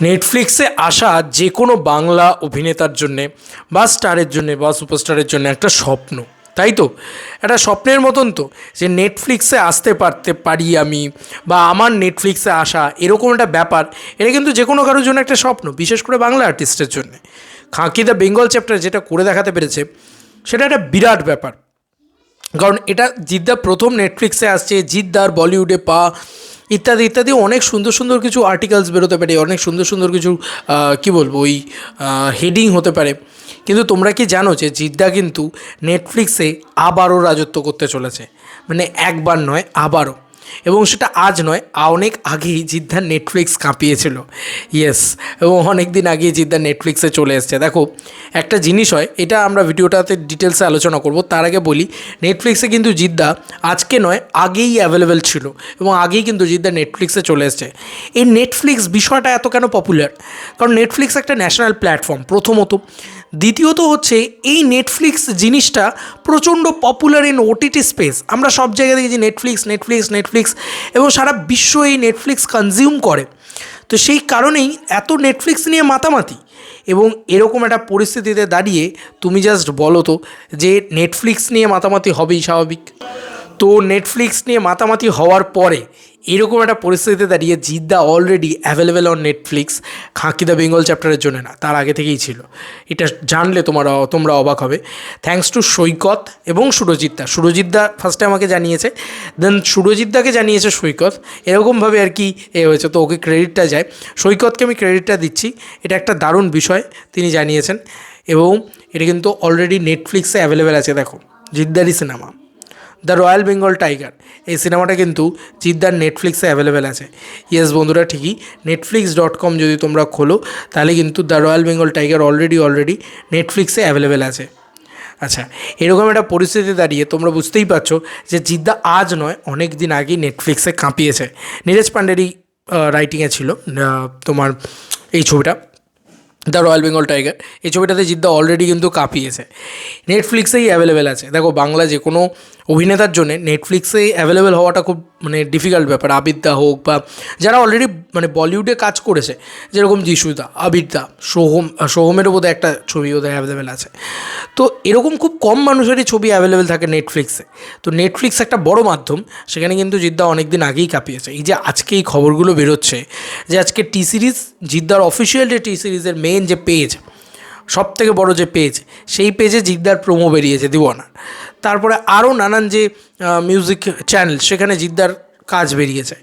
নেটফ্লিক্সে আসা যে কোনো বাংলা অভিনেতার জন্যে বা স্টারের জন্যে বা সুপারস্টারের জন্য একটা স্বপ্ন, তাই তো? একটা স্বপ্নের মতন তো, যে নেটফ্লিক্সে আসতে পারি আমি, বা আমার নেটফ্লিক্সে আসা এরকম একটা ব্যাপার। এটা কিন্তু যে কোনো কারোর জন্য একটা স্বপ্ন, বিশেষ করে বাংলা আর্টিস্টের জন্যে। খাঁকি দ্য বেঙ্গল চ্যাপ্টার যেটা করে দেখাতে পেরেছে, সেটা একটা বিরাট ব্যাপার। কারণ এটা জিদ্দা প্রথম নেটফ্লিক্সে আসছে, জিদ্দার বলিউডে পা, ইত্যাদি ইত্যাদি অনেক সুন্দর সুন্দর কিছু আর্টিকেলস বেরোতে পারে, অনেক সুন্দর সুন্দর কিছু কী বলবো, ওই হেডিং হতে পারে। কিন্তু তোমরা কি জানো যে জিদ্দা কিন্তু নেটফ্লিক্সে আবারও রাজত্ব করতে চলেছে? মানে একবার নয়, আবারও। এবং সেটা আজ নয়, অনেক আগেই জিদ্দা নেটফ্লিক্স কাঁপিয়েছিল। ইয়েস, এবং অনেক দিন আগেই জিদ্দা নেটফ্লিক্সে চলে এসছে। দেখো, একটা জিনিস হয়, এটা আমরা ভিডিওটাতে ডিটেলসে আলোচনা করব। তার আগে বলি, নেটফ্লিক্সে কিন্তু জিদ্দা আজকে নয়, আগেই অ্যাভেলেবেল ছিল, এবং আগেই কিন্তু জিদ্দা নেটফ্লিক্সে চলে এসছে। এই নেটফ্লিক্স বিষয়টা এত কেন পপুলার? কারণ নেটফ্লিক্স একটা ন্যাশনাল প্ল্যাটফর্ম, প্রথমত। দ্বিতীয়ত হচ্ছে, এই নেটফ্লিক্স জিনিসটা প্রচণ্ড পপুলার ইন ওটিটি স্পেস। আমরা সব জায়গায় দেখি যে নেটফ্লিক্স নেটফ্লিক্স নেটফ্লিক্স, এবং সারা বিশ্ব এই নেটফ্লিক্স কনজিউম করে। তো সেই কারণেই এত নেটফ্লিক্স নিয়ে মাতামাতি। এবং এরকম একটা পরিস্থিতিতে দাঁড়িয়ে তুমি জাস্ট বলো তো, যে নেটফ্লিক্স নিয়ে মাতামাতি হবেই স্বাভাবিক। তো নেটফ্লিক্স নিয়ে মাতামাতি হওয়ার পরে এরকম একটা পরিস্থিতিতে দাঁড়িয়ে জিদ্দা already available on Netflix, Khakee the Bengal চ্যাপ্টারের জন্য না, তার আগে থেকেই ছিল। এটা জানলে তোমরা অবাক হবে। থ্যাঙ্কস টু সৈকত এবং সুরজিৎদা ফার্স্টে আমাকে জানিয়েছে, দেন সুরজিৎদাকে জানিয়েছে সৈকত, এরকমভাবে আর কি হয়েছে। তো ওকে ক্রেডিটটা যায়, সৈকতকে আমি ক্রেডিটটা দিচ্ছি। এটা একটা দারুণ বিষয় তিনি জানিয়েছেন, এবং এটা কিন্তু অলরেডি নেটফ্লিক্সে অ্যাভেলেবেল আছে। দেখো, জিদ্দারই cinema the royal Bengal tiger, এই সিনেমাটা কিন্তু জিদ্দার নেটফ্লিক্সে অ্যাভেলেবেল আছে। ইয়েস বন্ধুরা, ঠিকই, netflix.com যদি তোমরা খোলো, তাহলে কিন্তু the royal Bengal tiger already নেটফ্লিক্সে অ্যাভেলেবেল আছে। আচ্ছা, এরকম একটা পরিস্থিতি দাঁড়িয়ে তোমরা বুঝতেই পারছো যে জিদ্দা আজ নয়, অনেক দিন আগেই নেটফ্লিক্সে কাঁপিয়েছে। নীরজ পান্ডেরই রাইটিংয়ে ছিল তোমার এই ছবিটা, দ্য রয়্যাল বেঙ্গল টাইগার। এই ছবিটাতে জিদ্দা অলরেডি কিন্তু কাঁপিয়েছে, নেটফ্লিক্সেই অ্যাভেলেবেল আছে। দেখো, বাংলা যে কোনো অভিনেতার জন্যে নেটফ্লিক্সে অ্যাভেলেবেল হওয়াটা খুব ডিফিকাল্ট ব্যাপার। আবিরদা হোক, বা যারা অলরেডি বলিউডে কাজ করেছে, যেরকম যিশুদা, আবিরদা, সোহমেরও বোধহয় একটা ছবি ওদের অ্যাভেলেবেল আছে। তো এরকম খুব কম মানুষেরই ছবি অ্যাভেলেবেল থাকে নেটফ্লিক্সে। তো নেটফ্লিক্স একটা বড় মাধ্যম, সেখানে কিন্তু জিদ্দা অনেক দিন আগেই কাঁপিয়েছে। এই যে আজকে এই খবরগুলো বেরোচ্ছে যে আজকে টি সিরিজ, জিদ্দার অফিসিয়াল যে টি সিরিজের মেন যে পেজ, সব থেকে বড়ো যে পেজ, সেই পেজে জিদ্দার প্রোমো বেরিয়েছে দিওয়ানা। তারপরে আরও নানান যে মিউজিক চ্যানেল, সেখানে জিদ্দার কাজ বেরিয়েছে।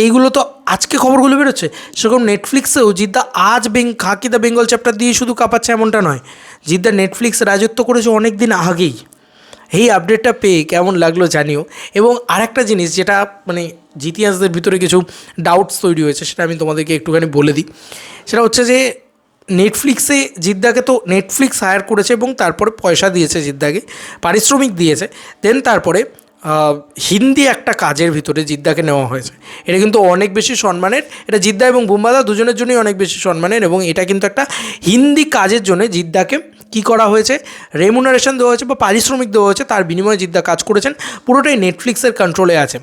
এইগুলো তো আজকে খবরগুলো বেরোচ্ছে। সেরকম নেটফ্লিক্সেও জিদ্দা আজ খাঁকি দ্য বেঙ্গল চ্যাপ্টার দিয়ে শুধু কাঁপাচ্ছে এমনটা নয়, জিদ্দা নেটফ্লিক্স রাজত্ব করেছে অনেক দিন আগেই। এই আপডেটটা পেয়ে কেমন লাগলো জানিও। এবং আরেকটা জিনিস যেটা জিতিয়াসদের ভিতরে কিছু ডাউটস তৈরি হয়েছে, সেটা আমি তোমাদেরকে একটুখানি বলে দিই। সেটা হচ্ছে যে নেটফ্লিক্সে জিদ্দাকে তো নেটফ্লিক্স হায়ার করেছে, এবং তারপরে পয়সা দিয়েছে জিদ্দাকে, পারিশ্রমিক দিয়েছে। দেন তারপরে হিন্দি একটা কাজের ভিতরে জিদ্দাকে নেওয়া হয়েছে। এটা কিন্তু অনেক বেশি সম্মানের, এটা জিদ্দা এবং বুম্বাদা দুজনের জন্যই অনেক বেশি সম্মানের। এবং এটা কিন্তু একটা হিন্দি কাজের জন্য জিদ্দাকে কী করা হয়েছে, রেমুনারেশন দেওয়া হয়েছে বা পারিশ্রমিক দেওয়া হয়েছে, তার বিনিময়ে জিদ্দা কাজ করেছেন। পুরোটাই নেটফ্লিক্সের কন্ট্রোলে আছে।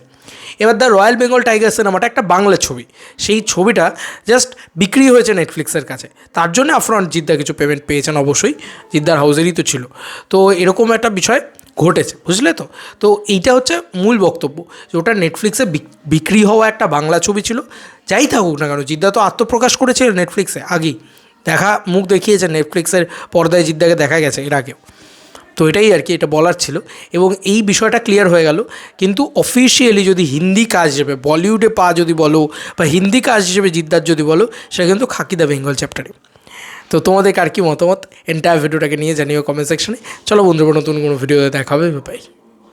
এবার দ্য রয়্যাল বেঙ্গল টাইগার সিনেমাটা একটা বাংলা ছবি, সেই ছবিটা জাস্ট বিক্রি হয়েছে নেটফ্লিক্সের কাছে, তার জন্য আপফ্রন্ট জিদ্দা কিছু পেমেন্ট পেয়েছেন। অবশ্যই জিদ্দার হাউসেরই তো ছিল। তো এরকম একটা বিষয় ঘটেছে, বুঝলে তো? তো এইটা হচ্ছে মূল বক্তব্য, যে ওটা নেটফ্লিক্সে বিক্রি হওয়া একটা বাংলা ছবি ছিল। যাই থাকুক না কেন, জিদ্দা তো আত্মপ্রকাশ করেছিল নেটফ্লিক্সে আগেই, মুখ দেখিয়েছে নেটফ্লিক্সের পর্দায়, জিদ্দাকে দেখা গেছে এর আগেও। তো এটাই আর কি, এটা বলার ছিল, এবং এই বিষয়টা ক্লিয়ার হয়ে গেল। কিন্তু অফিসিয়ালি যদি হিন্দি কাজ হিসেবে, বলিউডে পা যদি বলো, বা হিন্দি কাজ হিসেবে জিদ্দার যদি বলো, সেটা কিন্তু খাঁকি দ্য বেঙ্গল চ্যাপ্টারে। তো তোমাদের কার কী মতামত এন্টায়ার ভিডিওটাকে নিয়ে জানিও কমেন্ট সেকশনে। চলো বন্ধুরা, নতুন কোনো ভিডিওতে দেখা হবে, বাই।